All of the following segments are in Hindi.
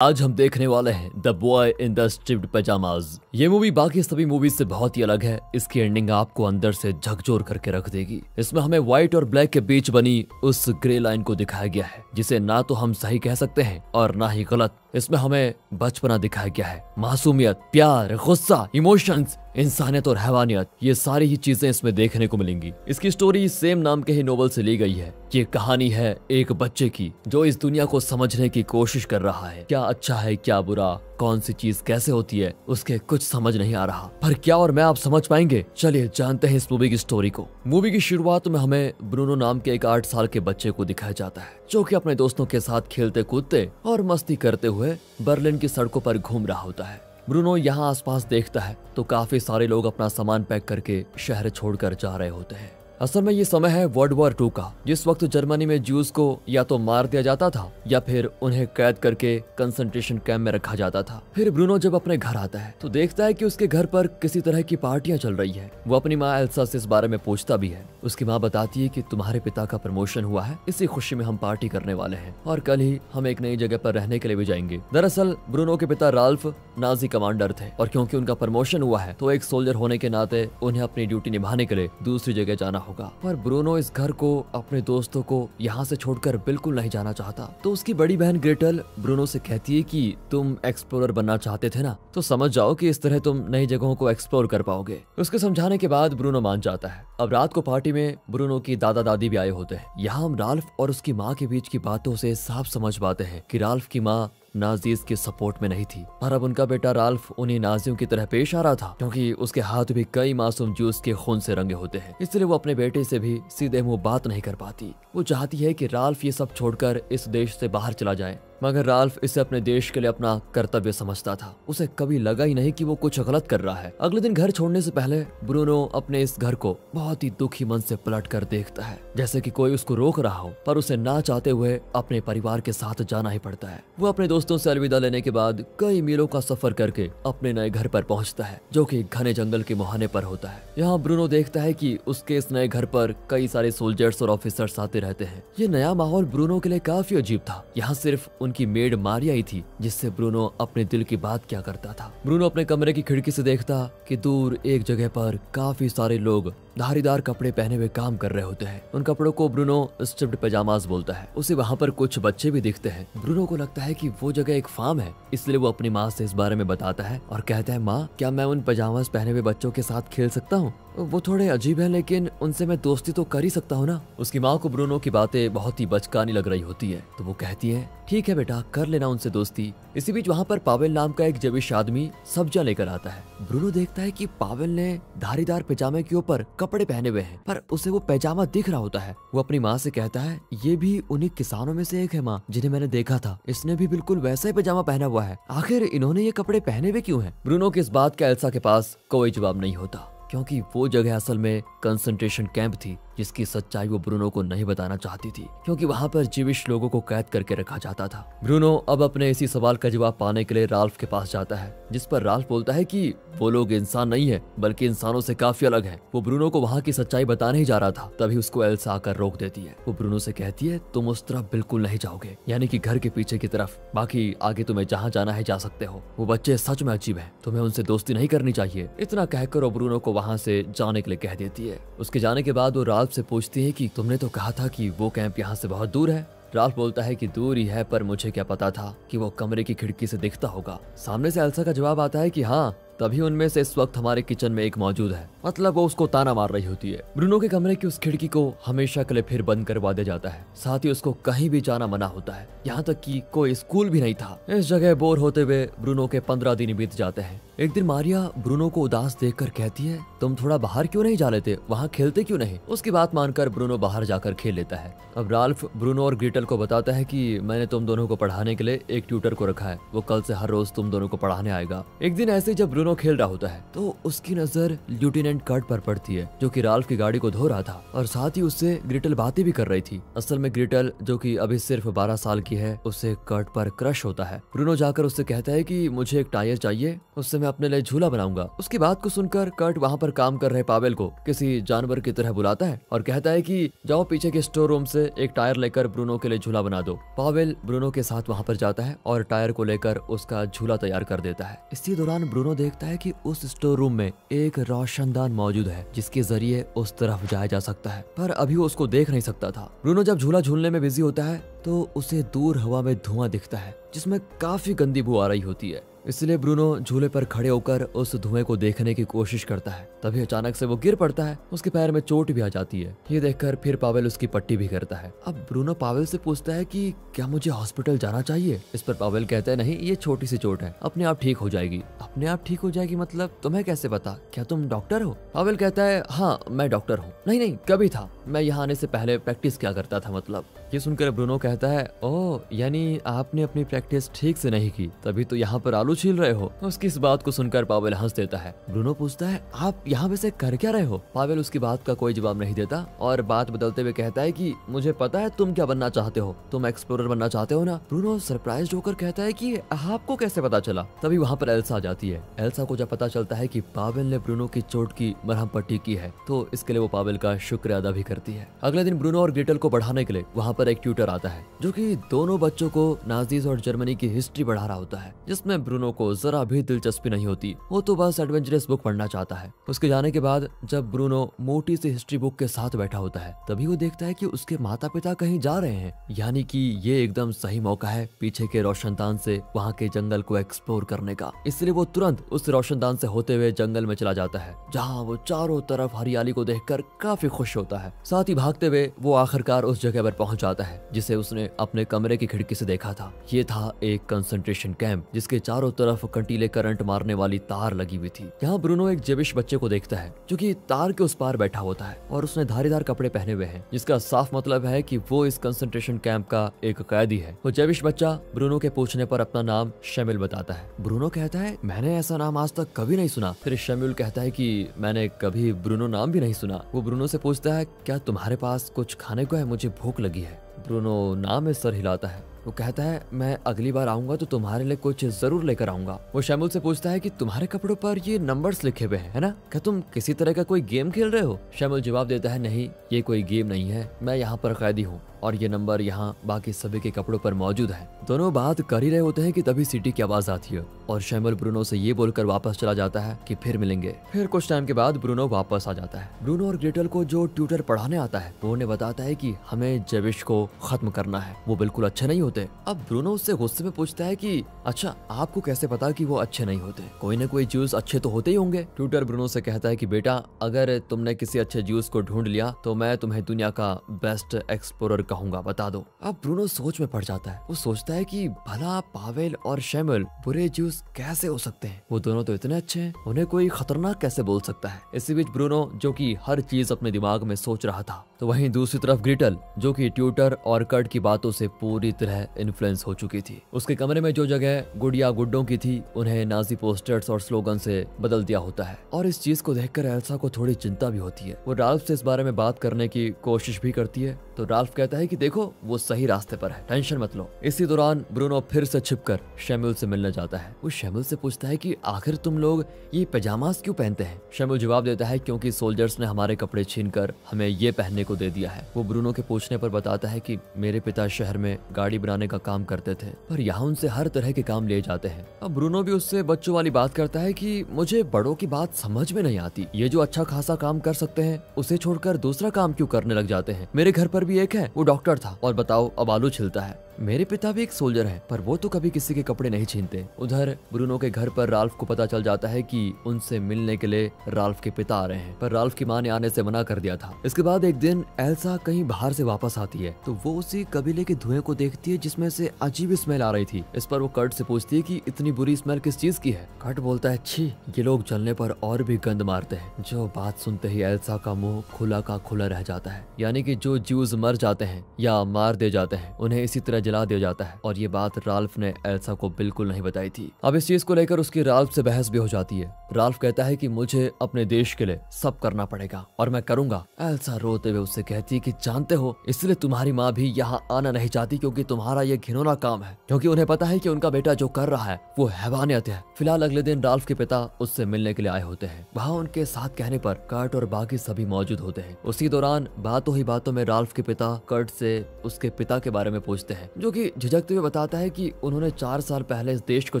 आज हम देखने वाले हैं the boy in the striped pyjamas. ये मूवी बाकी सभी मूवीज से बहुत ही अलग है। इसकी एंडिंग आपको अंदर से झकझोर करके रख देगी। इसमें हमें व्हाइट और ब्लैक के बीच बनी उस ग्रे लाइन को दिखाया गया है जिसे ना तो हम सही कह सकते हैं और ना ही गलत। इसमें हमें बचपना दिखाया गया है, मासूमियत, प्यार, गुस्सा, इमोशंस, इंसानियत और हैवानियत, ये सारी ही चीजें इसमें देखने को मिलेंगी। इसकी स्टोरी सेम नाम के ही नोवेल से ली गई है। ये कहानी है एक बच्चे की जो इस दुनिया को समझने की कोशिश कर रहा है। क्या अच्छा है, क्या बुरा, कौन सी चीज कैसे होती है, उसके कुछ समझ नहीं आ रहा। पर क्या और मैं आप समझ पाएंगे? चलिए जानते हैं इस मूवी की स्टोरी को। मूवी की शुरुआत में हमें ब्रूनो नाम के एक 8 साल के बच्चे को दिखाया जाता है जो कि अपने दोस्तों के साथ खेलते कूदते और मस्ती करते हुए बर्लिन की सड़कों पर घूम रहा होता है। ब्रूनो यहाँ आसपास देखता है तो काफी सारे लोग अपना सामान पैक करके शहर छोड़कर जा रहे होते हैं। असल में ये समय है वर्ल्ड वॉर 2 का, जिस वक्त जर्मनी में ज्यूज को या तो मार दिया जाता था या फिर उन्हें कैद करके कंसंट्रेशन कैंप में रखा जाता था। फिर ब्रूनो जब अपने घर आता है तो देखता है कि उसके घर पर किसी तरह की पार्टियां चल रही है। वो अपनी माँ एल्सा से इस बारे में पूछता भी है। उसकी माँ बताती है कि तुम्हारे पिता का प्रमोशन हुआ है, इसी खुशी में हम पार्टी करने वाले हैं और कल ही हम एक नई जगह पर रहने के लिए भी जाएंगे। दरअसल ब्रूनो के पिता राल्फ नाजी कमांडर थे और क्योंकि उनका प्रमोशन हुआ है तो एक सोल्जर होने के नाते उन्हें अपनी ड्यूटी निभाने के लिए दूसरी जगह जाना होगा। पर ब्रूनो इस घर को, अपने दोस्तों को यहाँ से छोड़कर बिल्कुल नहीं जाना चाहता। तो उसकी बड़ी बहन ग्रेटल ब्रूनो से कहती है कि तुम एक्सप्लोरर बनना चाहते थे ना, तो समझ जाओ कि इस तरह तुम नई जगहों को एक्सप्लोर कर पाओगे। उसके समझाने के बाद ब्रूनो मान जाता है। अब रात को पार्टी में ब्रूनो की दादा दादी भी आए होते हैं। यहाँ हम राल्फ और उसकी माँ के बीच की बातों से साफ समझ पाते हैं कि राल्फ की माँ नाजीज के सपोर्ट में नहीं थी और अब उनका बेटा राल्फ उन्हीं नाजियों की तरह पेश आ रहा था क्योंकि उसके हाथ भी कई मासूम ज्यूस के खून से रंगे होते हैं। इसलिए वो अपने बेटे से भी सीधे मुंह बात नहीं कर पाती। वो चाहती है कि राल्फ ये सब छोड़कर इस देश से बाहर चला जाए, मगर राल्फ इसे अपने देश के लिए अपना कर्तव्य समझता था। उसे कभी लगा ही नहीं कि वो कुछ गलत कर रहा है। अगले दिन घर छोड़ने से पहले ब्रूनो अपने इस घर को बहुत ही दुखी मन से पलट कर देखता है, जैसे कि कोई उसको रोक रहा हो, पर उसे ना चाहते हुए अपने परिवार के साथ जाना ही पड़ता है। वो अपने दोस्तों से अलविदा लेने के बाद कई मीलों का सफर करके अपने नए घर पर पहुंचता है जो कि घने जंगल के मुहाने पर होता है। यहाँ ब्रूनो देखता है कि उसके इस नए घर पर कई सारे सोल्जर्स और ऑफिसर्स आते रहते हैं। ये नया माहौल ब्रूनो के लिए काफी अजीब था। यहाँ सिर्फ उनकी मेड मारिया ही थी जिससे ब्रूनो अपने दिल की बात क्या करता था। ब्रूनो अपने कमरे की खिड़की से देखता कि दूर एक जगह पर काफी सारे लोग धारीदार कपड़े पहने हुए काम कर रहे होते हैं। उन कपड़ों को ब्रूनो स्ट्रिप्ड पैजामाज बोलता है। उसे वहाँ पर कुछ बच्चे भी दिखते हैं। ब्रूनो को लगता है कि वो जगह एक फार्म है, इसलिए वो अपनी माँ से इस बारे में बताता है और कहता है, माँ क्या मैं उन पैजामाज पहने हुए बच्चों के साथ खेल सकता हूँ? वो थोड़े अजीब है लेकिन उनसे मैं दोस्ती तो कर ही सकता हूँ ना। उसकी माँ को ब्रूनो की बातें बहुत ही बचकानी लग रही होती है तो वो कहती है, ठीक है बेटा, कर लेना उनसे दोस्ती। इसी बीच वहाँ पर पावेल नाम का एक जविश आदमी सब्जियां लेकर आता है। ब्रूनो देखता है कि पावेल ने धारीदार पैजामे के ऊपर कपड़े पहने हुए हैं, पर उसे वो पैजामा दिख रहा होता है। वो अपनी माँ से कहता है, ये भी उन्हीं किसानों में से एक है माँ जिन्हें मैंने देखा था, इसने भी बिल्कुल वैसा ही पैजामा पहना हुआ है। आखिर इन्होंने ये कपड़े पहने हुए क्यों हैं? ब्रूनो की इस बात का एल्सा के पास कोई जवाब नहीं होता क्योंकि वो जगह असल में कंसंट्रेशन कैंप थी जिसकी सच्चाई वो ब्रूनो को नहीं बताना चाहती थी क्योंकि वहाँ पर जीविश लोगों को कैद करके रखा जाता था। ब्रूनो अब अपने इसी सवाल का जवाब पाने के लिए राल्फ के पास जाता है, जिस पर राल्फ बोलता है कि वो लोग इंसान नहीं है बल्कि इंसानों से काफी अलग है। वो ब्रूनो को वहाँ की सच्चाई बताने ही जा रहा था, तभी उसको एल्सा आकर रोक देती है। वो ब्रूनो से कहती है, तुम उस तरफ बिल्कुल नहीं जाओगे, यानी कि घर के पीछे की तरफ, बाकी आगे तुम्हें जहाँ जाना है जा सकते हो। वो बच्चे सच में अजीब है, तुम्हें उनसे दोस्ती नहीं करनी चाहिए। इतना कहकर वो ब्रूनो को वहाँ से जाने के लिए कह देती है। उसके जाने के बाद वो राल्फ से पूछती है कि तुमने तो कहा था कि वो कैंप यहाँ से बहुत दूर है। राल्फ बोलता है कि दूर ही है, पर मुझे क्या पता था कि वो कमरे की खिड़की से दिखता होगा। सामने से एल्सा का जवाब आता है कि हाँ, तभी उनमें से इस वक्त हमारे किचन में एक मौजूद है। मतलब वो उसको ताना मार रही होती है। ब्रूनो के कमरे की उस खिड़की को हमेशा के लिए फिर बंद करवा दिया जाता है। साथ ही उसको कहीं भी जाना मना होता है, यहाँ तक कि कोई स्कूल भी नहीं था। इस जगह बोर होते हुए ब्रूनो के 15 दिन बीत जाते हैं। एक दिन मारिया ब्रूनो को उदास देखकर कहती है, तुम थोड़ा बाहर क्यों नहीं जा लेते, वहाँ खेलते क्यों नहीं? उसकी बात मानकर ब्रूनो बाहर जाकर खेल लेता है। अब राल्फ ब्रूनो और ग्रेटल को बताता है कि मैंने तुम दोनों को पढ़ाने के लिए एक ट्यूटर को रखा है, वो कल से हर रोज तुम दोनों को पढ़ाने आएगा। एक दिन ऐसे जब ब्रूनो दोनों खेल रहा होता है तो उसकी नजर लेफ्टिनेंट कर्ट पर पड़ती है, जो कि राल्फ की गाड़ी को धो रहा था और साथ ही उससे ग्रिटल बातें भी कर रही थी। असल में ग्रिटल, जो कि अभी सिर्फ 12 साल की है, उससे कर्ट पर क्रश होता है। ब्रूनो जाकर उससे कहता है कि मुझे एक टायर चाहिए, उससे मैं अपने लिए झूला बनाऊंगा। उसकी बात को सुनकर कर्ट वहाँ पर काम कर रहे पावेल को किसी जानवर की तरह बुलाता है और कहता है कि जाओ पीछे के स्टोर रूम से एक टायर लेकर ब्रूनो के लिए झूला बना दो। पावेल ब्रूनो के साथ वहाँ पर जाता है और टायर को लेकर उसका झूला तैयार कर देता है। इसी दौरान ब्रूनो देखता है कि उस स्टोर रूम में एक रोशनदान मौजूद है जिसके जरिए उस तरफ जाया जा सकता है, पर अभी वो उसको देख नहीं सकता था। ब्रूनो जब झूला झूलने में बिजी होता है तो उसे दूर हवा में धुआं दिखता है जिसमें काफी गंदी बू आ रही होती है। इसलिए ब्रूनो झूले पर खड़े होकर उस धुएं को देखने की कोशिश करता है। तभी अचानक से वो गिर पड़ता है, उसके पैर में चोट भी आ जाती है। ये देखकर फिर पावेल उसकी पट्टी भी करता है। अब ब्रूनो पावेल से पूछता है कि क्या मुझे हॉस्पिटल जाना चाहिए। इस पर पावेल कहता है नहीं, ये छोटी सी चोट है, अपने आप ठीक हो जाएगी। अपने आप ठीक हो जाएगी मतलब? तुम्हें कैसे पता? क्या तुम डॉक्टर हो? पावेल कहता है हाँ मैं डॉक्टर हूँ। नहीं नहीं, कभी था, मैं यहाँ आने से पहले प्रैक्टिस क्या करता था मतलब। ये सुनकर ब्रूनो कहता है ओह, यानी आपने अपनी प्रैक्टिस ठीक से नहीं की, तभी तो यहाँ पर आलू छील रहे हो। उसकी इस बात को सुनकर पावेल हंस देता है। ब्रूनो पूछता है आप यहाँ वैसे कर क्या रहे हो? पावेल उसकी बात का कोई जवाब नहीं देता और बात बदलते हुए कहता है कि मुझे पता है तुम क्या बनना चाहते हो, तुम एक्सप्लोरर बनना चाहते हो ना। ब्रूनो सरप्राइज होकर कहता है कि आपको कैसे पता चला? तभी वहाँ पर एल्सा आ जाती है। एल्सा को जब पता चलता है कि पावेल ने ब्रूनो की चोट की मरहम पट्टी की है तो इसके लिए वो पावेल का शुक्र अदा भी करती है। अगले दिन ब्रूनो और ग्रिटल को बढ़ाने के लिए वहाँ पर एक ट्यूटर आता है जो कि दोनों बच्चों को नाजीज और जर्मनी की हिस्ट्री बढ़ा रहा होता है, जिसमें ब्रूनो को जरा भी दिलचस्पी नहीं होती। वो तो बस एडवेंचरस बुक पढ़ना चाहता है। उसके जाने के बाद जब ब्रूनो मोटी सी हिस्ट्री बुक के साथ बैठा होता है तभी वो देखता है कि उसके माता पिता कहीं जा रहे हैं, यानी कि ये एकदम सही मौका है पीछे के रोशनदान से वहाँ के जंगल को एक्सप्लोर करने का। इसलिए वो तुरंत उस रोशनदान से होते हुए जंगल में चला जाता है जहाँ वो चारों तरफ हरियाली को देखकर काफी खुश होता है। साथ ही भागते हुए वो आखिरकार उस जगह पर पहुंच जाता है जिसे उसने अपने कमरे की खिड़की से देखा था। ये था एक कंसंट्रेशन कैंप जिसके चारों तरफ कंटीले करंट मारने वाली तार लगी हुई थी। यहाँ ब्रूनो एक जेविश बच्चे को देखता है जो कि तार के उस पार बैठा होता है और उसने धारीदार कपड़े पहने हुए हैं, जिसका साफ मतलब है कि वो इस कंसंट्रेशन कैंप का एक कैदी है। वो जेविश बच्चा ब्रूनो के पूछने पर अपना नाम शैमुएल बताता है। ब्रूनो कहता है मैंने ऐसा नाम आज तक कभी नहीं सुना। फिर शैमुएल कहता है कि मैंने कभी ब्रूनो नाम भी नहीं सुना। वो ब्रूनो से पूछता है क्या तुम्हारे पास कुछ खाने को है, मुझे भूख लगी है। ब्रूनो नाम में सर हिलाता है। वो कहता है मैं अगली बार आऊंगा तो तुम्हारे लिए कुछ जरूर लेकर आऊंगा। वो शैमुएल से पूछता है कि तुम्हारे कपड़ों पर ये नंबर्स लिखे हुए हैं, है ना? क्या तुम किसी तरह का कोई गेम खेल रहे हो? शैमुएल जवाब देता है नहीं, ये कोई गेम नहीं है, मैं यहाँ पर कैदी हूँ और ये नंबर यहाँ बाकी सभी के कपड़ों पर मौजूद है। दोनों बात कर ही रहे होते हैं कि तभी सीटी की आवाज आती है और शैमुएल ब्रूनो से ये बोलकर वापस चला जाता है कि फिर मिलेंगे। फिर कुछ टाइम के बाद ब्रूनो वापस आ जाता है। ब्रूनो और ग्रिटल को जो ट्यूटर पढ़ाने आता है वो उन्हें बताता है कि हमें जेविश को खत्म करना है, वो बिल्कुल अच्छे नहीं होते। अब ब्रूनो उससे गुस्से में पूछता है कि अच्छा आपको कैसे पता कि वो अच्छे नहीं होते? कोई न कोई ज्यूस अच्छे तो होते ही होंगे। ट्यूटर ब्रूनो से कहता है कि बेटा अगर तुमने किसी अच्छे ज्यूस को ढूंढ लिया तो मैं तुम्हें दुनिया का बेस्ट एक्सप्लोरर कहूंगा, बता दो। अब ब्रूनो सोच में पड़ जाता है। वो सोचता है कि भला पावेल और शैमुएल बुरे ज्यूस कैसे हो सकते हैं? वो दोनों तो इतने अच्छे हैं, उन्हें कोई खतरनाक कैसे बोल सकता है? इसी बीच ब्रूनो जो कि हर चीज अपने दिमाग में सोच रहा था, तो वहीं दूसरी तरफ ग्रिटल जो कि ट्यूटर और कर्ट की बातों से पूरी तरह इन्फ्लुएंस हो चुकी थी। उसके कमरे में जो जगह गुड़िया गुड्डों की थी उन्हें नाजी पोस्टर्स और स्लोगन से बदल दिया होता है और इस चीज को देखकर एल्सा को थोड़ी चिंता भी होती है। वो राल्फ से इस बारे में बात करने की कोशिश भी करती है तो राल्फ कहता है कि देखो वो सही रास्ते पर है, टेंशन मत लो। इसी दौरान ब्रूनो फिर से छिपकर शैमुएल से मिलने जाता है। वो शैमुएल से पूछता है कि आखिर तुम लोग ये पैजामास क्यों पहनते हैं? शैमुएल जवाब देता है क्योंकि सोल्जर्स ने हमारे कपड़े छीनकर हमें ये पहनने को दे दिया है। वो ब्रूनो के पूछने पर बताता है कि मेरे पिता शहर में गाड़ी बनाने का काम करते थे पर यहाँ उनसे हर तरह के काम लिए जाते हैं। अब ब्रूनो भी उससे बच्चों वाली बात करता है कि मुझे बड़ों की बात समझ में नहीं आती, ये जो अच्छा खासा काम कर सकते हैं उसे छोड़कर दूसरा काम क्यों करने लग जाते हैं? मेरे घर पर भी एक है, वो डॉक्टर था और बताओ अब आलू छिलता है। मेरे पिता भी एक सोल्जर हैं पर वो तो कभी किसी के कपड़े नहीं छीनते। उधर ब्रूनो के घर पर राल्फ को पता चल जाता है कि उनसे मिलने के लिए राल्फ के पिता आ रहे हैं पर राल्फ की मां ने आने से मना कर दिया था। इसके बाद एक दिन एल्सा कहीं बाहर से वापस आती है तो वो उसी कबीले के धुएं को देखती है जिसमें से अजीब स्मेल आ रही थी। इस पर वो कर्ट से पूछती है कि इतनी बुरी स्मेल किस चीज की है? कर्ट बोलता है छी, ये लोग जलने पर और भी गंद मारते हैं। जो बात सुनते ही एल्सा का मुंह खुला का खुला रह जाता है, यानी कि जो ज्यूज मर जाते हैं या मार दे जाते हैं उन्हें इसी तरह जला दिया जाता है और ये बात राल्फ ने एल्सा को बिल्कुल नहीं बताई थी। अब इस चीज को लेकर उसकी राल्फ से बहस भी हो जाती है। राल्फ कहता है कि मुझे अपने देश के लिए सब करना पड़ेगा और मैं करूंगा। एल्सा रोते हुए उससे कहती है कि जानते हो, इसलिए तुम्हारी माँ भी यहाँ आना नहीं चाहती, क्योंकि तुम्हारा ये घिनौना काम है, क्योंकि उन्हें पता है कि उनका बेटा जो कर रहा है वो हैवानियत है। फिलहाल अगले दिन राल्फ के पिता उससे मिलने के लिए आए होते हैं। वहाँ उनके साथ कहने पर कर्ट और बाकी सभी मौजूद होते हैं। उसी दौरान बातों ही बातों में राल्फ के पिता कर्ट से उसके पिता के बारे में पूछते हैं, जो कि झिझकते हुए बताता है कि उन्होंने 4 साल पहले इस देश को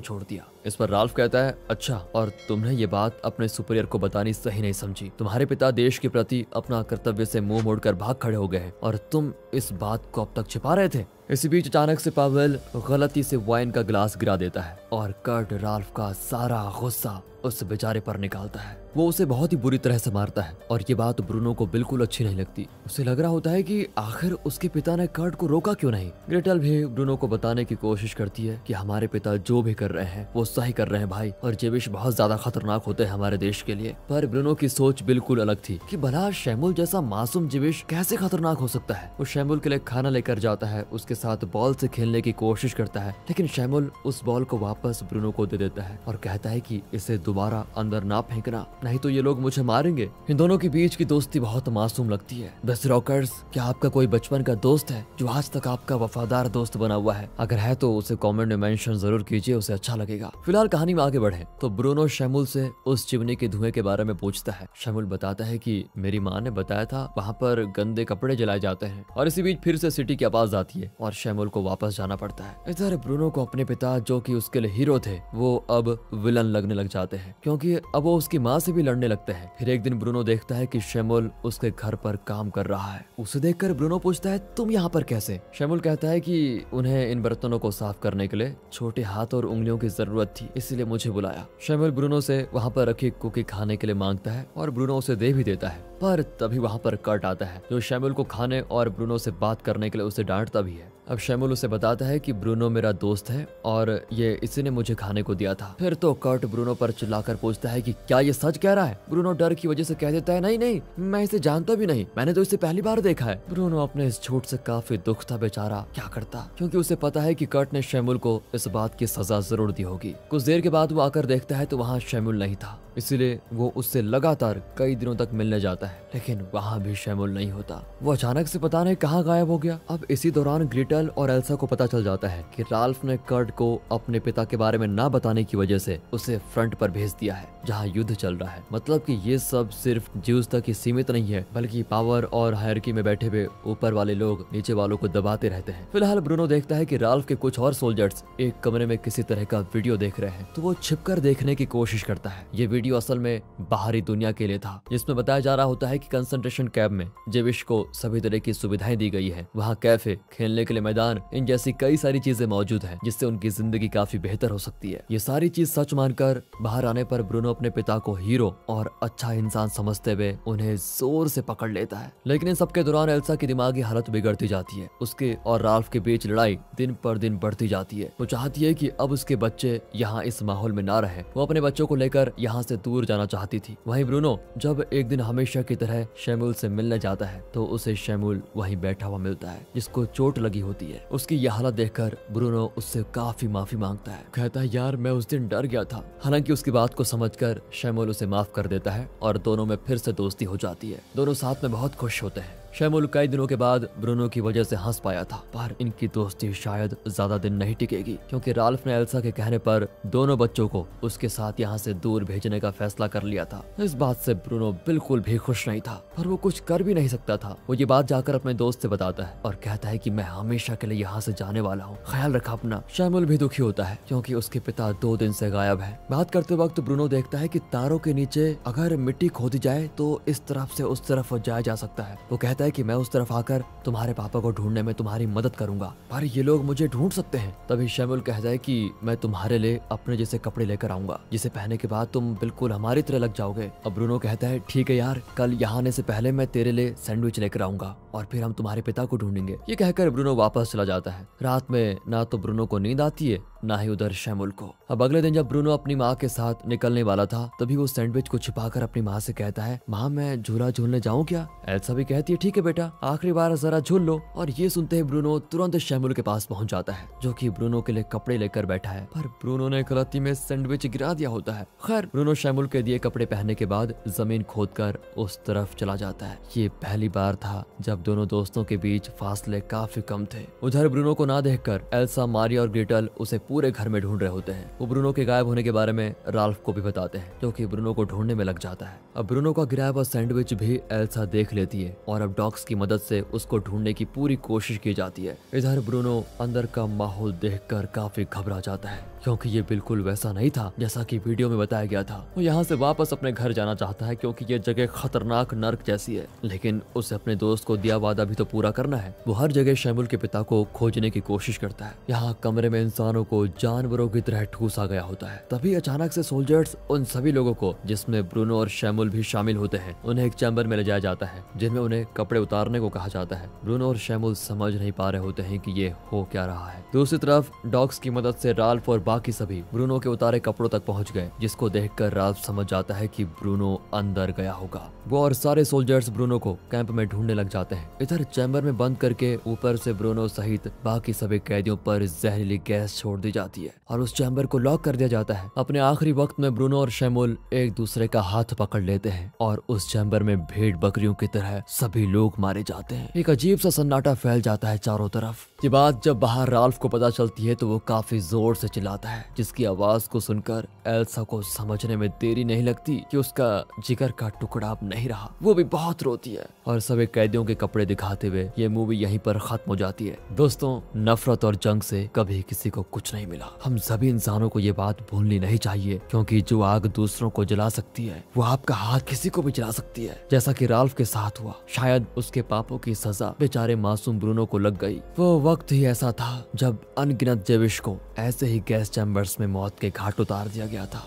छोड़ दिया। इस पर राल्फ कहता है, अच्छा, और तुमने ये बात अपने सुपीरियर को बतानी सही नहीं समझी। तुम्हारे पिता देश के प्रति अपना कर्तव्य से मुंह मोड़कर भाग खड़े हो गए हैं और तुम इस बात को अब तक छिपा रहे थे। इसी बीच अचानक से पावेल गलती से वाइन का गिलास गिरा देता है और कर्ट राल्फ का सारा गुस्सा उस बेचारे पर निकालता है। वो उसे बहुत ही बुरी तरह से मारता है और ये बात ब्रूनो को बिल्कुल अच्छी नहीं लगती। उसे लग रहा होता है कि आखिर उसके पिता ने कर्ट को रोका क्यों नहीं। ग्रेटल भी ब्रूनो को बताने की कोशिश करती है कि हमारे पिता जो भी कर रहे हैं वो सही कर रहे हैं भाई, और जेविश बहुत ज्यादा खतरनाक होते हैं हमारे देश के लिए। पर ब्रूनो की सोच बिल्कुल अलग थी कि भला शैमुल जैसा मासूम जेविश कैसे खतरनाक हो सकता है। वो शैमुल के लिए खाना लेकर जाता है, उसके साथ बॉल से खेलने की कोशिश करता है, लेकिन शैमुल उस बॉल को वापस ब्रूनो को दे देता है और कहता है कि इसे दोबारा अंदर ना फेंकना, नहीं तो ये लोग मुझे मारेंगे। इन दोनों के बीच की दोस्ती बहुत मासूम लगती है। बस रॉकर्स, क्या आपका कोई बचपन का दोस्त है जो आज तक आपका वफादार दोस्त बना हुआ है? अगर है तो उसे कमेंट में मेंशन जरूर कीजिए, उसे अच्छा लगेगा। फिलहाल कहानी में आगे बढ़े तो ब्रूनो शैमुल से उस चिमनी के धुएं के बारे में पूछता है। शैमुल बताता है कि मेरी माँ ने बताया था वहाँ पर गंदे कपड़े जलाए जाते हैं। और इसी बीच फिर से सिटी की आवाज आती है और शैमुल को वापस जाना पड़ता है। इधर ब्रूनो को अपने पिता, जो कि उसके लिए हीरो थे, वो अब विलन लगने लग जाते हैं, क्योंकि अब वो उसकी माँ से भी लड़ने लगते हैं। फिर एक दिन ब्रूनो देखता है कि शैमुल उसके घर पर काम कर रहा है। उसे देखकर ब्रूनो पूछता है, तुम यहाँ पर कैसे? शैमुल कहता है कि उन्हें इन बर्तनों को साफ करने के लिए छोटे हाथ और उंगलियों की जरूरत थी, इसलिए मुझे बुलाया। शैमुल ब्रूनो से वहाँ पर रखी कुकी खाने के लिए मांगता है और ब्रूनो उसे दे भी देता है। पर तभी वहाँ पर कर्ट आता है, जो शैमुल को खाने और ब्रूनो से बात करने के लिए उसे डांटता भी है। अब शैमुल उसे बताता है कि ब्रूनो मेरा दोस्त है और ये इसी ने मुझे खाने को दिया था। फिर तो कर्ट ब्रूनो पर चिल्लाकर पूछता है कि क्या ये सच कह रहा है? ब्रूनो डर की वजह से कह देता है, नहीं नहीं, मैं इसे जानता भी नहीं, मैंने तो इसे पहली बार देखा है। ब्रूनो अपने इस झूठ से काफी दुख था बेचारा, क्या करता, क्योंकि उसे पता है कि कर्ट ने शैमुल को इस बात की सजा जरूर दी होगी। कुछ देर के बाद वो आकर देखता है तो वहाँ शैमुल नहीं था, इसलिए वो उससे लगातार कई दिनों तक मिलने जाता है, लेकिन वहाँ भी शैमुल नहीं होता। वो अचानक से पता नहीं कहाँ गायब हो गया। अब इसी दौरान ग्रेटल और एल्सा को पता चल जाता है कि राल्फ ने कर्ट को अपने पिता के बारे में ना बताने की वजह से उसे फ्रंट पर भेज दिया है, जहाँ युद्ध चल रहा है। मतलब कि ये सब सिर्फ ज्यूज तक ही सीमित नहीं है, बल्कि पावर और हायरकी में बैठे हुए ऊपर वाले लोग नीचे वालों को दबाते रहते हैं। फिलहाल ब्रूनो देखता है कि राल्फ के कुछ और सोल्जर्स एक कमरे में किसी तरह का वीडियो देख रहे हैं, तो वो छिपकर देखने की कोशिश करता है। ये वीडियो असल में बाहरी दुनिया के लिए था, जिसमें बताया जा रहा होता है कि कंसंट्रेशन कैंप में जेविश को सभी तरह की सुविधाएं दी गई है। वहाँ कैफे, खेलने के लिए मैदान, इन जैसी कई सारी चीजें मौजूद हैं, जिससे उनकी जिंदगी काफी बेहतर हो सकती है। ये सारी चीज सच मानकर बाहर आने पर ब्रूनो अपने पिता को हीरो और अच्छा इंसान समझते हुए उन्हें जोर से पकड़ लेता है। लेकिन इन सबके दौरान एल्सा की दिमागी हालत बिगड़ती जाती है। उसके और राल्फ के बीच लड़ाई दिन पर दिन बढ़ती जाती है। वो चाहती है कि अब उसके बच्चे यहाँ इस माहौल में ना रहे। वो अपने बच्चों को लेकर यहाँ से दूर जाना चाहती थी। वहीं ब्रूनो जब एक दिन हमेशा की तरह शैमुल से मिलने जाता है तो उसे शैमुल वहीं बैठा हुआ मिलता है, जिसको चोट लगी होती है। उसकी यह हालत देखकर ब्रूनो उससे काफी माफी मांगता है, कहता है यार मैं उस दिन डर गया था। हालांकि उसकी बात को समझकर शैमुल उसे माफ कर देता है और दोनों में फिर से दोस्ती हो जाती है। दोनों साथ में बहुत खुश होते हैं। शैमुल कई दिनों के बाद ब्रूनो की वजह से हंस पाया था, पर इनकी दोस्ती शायद ज्यादा दिन नहीं टिकेगी, क्योंकि राल्फ ने एल्सा के कहने पर दोनों बच्चों को उसके साथ यहाँ से दूर भेजने का फैसला कर लिया था। इस बात से ब्रूनो बिल्कुल भी खुश नहीं था, पर वो कुछ कर भी नहीं सकता था। वो ये बात जाकर अपने दोस्त से बताता है और कहता है कि मैं हमेशा के लिए यहाँ से जाने वाला हूँ, ख्याल रखा अपना। शैमुल भी दुखी होता है क्योंकि उसके पिता 2 दिन से गायब है। बात करते वक्त ब्रूनो देखता है कि तारों के नीचे अगर मिट्टी खोदी जाए तो इस तरफ से उस तरफ जाया जा सकता है। वो कहता है कि मैं उस तरफ आकर तुम्हारे पापा को ढूंढने में तुम्हारी मदद करूंगा, पर ये लोग मुझे ढूंढ सकते हैं। तभी शैमुल कहता है कि मैं तुम्हारे लिए अपने जैसे कपड़े लेकर आऊंगा, जिसे पहनने के बाद तुम बिल्कुल हमारी तरह लग जाओगे। अब ब्रूनो कहता है ठीक है यार, कल यहाँ आने से पहले मैं तेरे लिए सैंडविच लेकर आऊंगा और फिर हम तुम्हारे पिता को ढूंढेंगे। ये कहकर ब्रूनो वापस चला जाता है। रात में ना तो ब्रूनो को नींद आती है ना ही उधर शैमुल को। अब अगले दिन जब ब्रूनो अपनी माँ के साथ निकलने वाला था तभी वो सैंडविच को छिपाकर अपनी माँ से कहता है, माँ मैं झूला झूलने जाऊँ क्या? एल्सा भी कहती है ठीक है बेटा, आखिरी बार जरा झूल लो। और ये सुनते ही ब्रूनो तुरंत शैमुल के पास पहुंच जाता है जो कि ब्रूनो के लिए कपड़े लेकर बैठा है, पर ब्रूनो ने गलती में सैंडविच गिरा दिया होता है। खैर ब्रूनो शैमुल के दिए कपड़े पहनने के बाद जमीन खोदकर उस तरफ चला जाता है। ये पहली बार था जब दोनों दोस्तों के बीच फासले काफी कम थे। उधर ब्रूनो को ना देखकर एल्सा, मारिया और ग्रेटल उसे पूरे घर में ढूंढ रहे होते हैं। वो ब्रूनो के गायब होने के बारे में राल्फ को भी बताते हैं जो कि ब्रूनो को ढूंढने में लग जाता है। अब ब्रूनो का गिराया हुआ सैंडविच भी एल्सा देख लेती है और अब डॉग्स की मदद से उसको ढूंढने की पूरी कोशिश की जाती है। इधर ब्रूनो अंदर का माहौल देखकर काफी घबरा जाता है क्योंकि ये बिल्कुल वैसा नहीं था जैसा कि वीडियो में बताया गया था। वो यहाँ से वापस अपने घर जाना चाहता है क्योंकि ये जगह खतरनाक नर्क जैसी है, लेकिन उसे अपने दोस्त को दिया वादा भी तो पूरा करना है। वो हर जगह शैमुल के पिता को खोजने की कोशिश करता है। यहाँ कमरे में इंसानों को जानवरों की तरह ठूसा गया होता है। तभी अचानक से सोल्जर्स उन सभी लोगों को, जिसमें ब्रूनो और शैमुल भी शामिल होते हैं, उन्हें एक चैम्बर में ले जाया जाता है जिनमें उन्हें कपड़े उतारने को कहा जाता है। ब्रूनो और शैमुल समझ नहीं पा रहे होते हैं कि ये हो क्या रहा है। दूसरी तरफ डॉग्स की मदद से राल्फ और बाकी सभी ब्रूनो के उतारे कपड़ों तक पहुंच गए, जिसको देखकर राल्फ समझ जाता है कि ब्रूनो अंदर गया होगा। वो और सारे सोल्जर्स ब्रूनो को कैंप में ढूंढने लग जाते हैं। इधर चैम्बर में बंद करके ऊपर से ब्रूनो सहित बाकी सभी कैदियों पर जहरीली गैस छोड़ दी जाती है और उस चैम्बर को लॉक कर दिया जाता है। अपने आखिरी वक्त में ब्रूनो और शैमुल एक दूसरे का हाथ पकड़ लेते हैं और उस चैम्बर में भेड़ बकरियों की तरह सभी लोग मारे जाते हैं। एक अजीब सा सन्नाटा फैल जाता है चारों तरफ। ये बात जब बाहर राल्फ को पता चलती है तो वो काफी जोर से चिल्लाता है, जिसकी आवाज को सुनकर एल्सा को समझने में देरी नहीं लगती कि उसका जिगर का टुकड़ा अब नहीं रहा। वो भी बहुत रोती है और सभी कैदियों के कपड़े दिखाते हुए ये मूवी यहीं पर खत्म हो जाती है। दोस्तों, नफरत और जंग से कभी किसी को कुछ नहीं मिला। हम सभी इंसानों को ये बात भूलनी नहीं चाहिए क्योंकि जो आग दूसरों को जला सकती है वो आपका हाथ किसी को भी जला सकती है, जैसा कि राल्फ के साथ हुआ। शायद उसके पापों की सजा बेचारे मासूम ब्रूनो को लग गई। वो वक्त ही ऐसा था जब अनगिनत जेविश को ऐसे ही गैस चैम्बर्स में मौत के घाट उतार दिया गया था।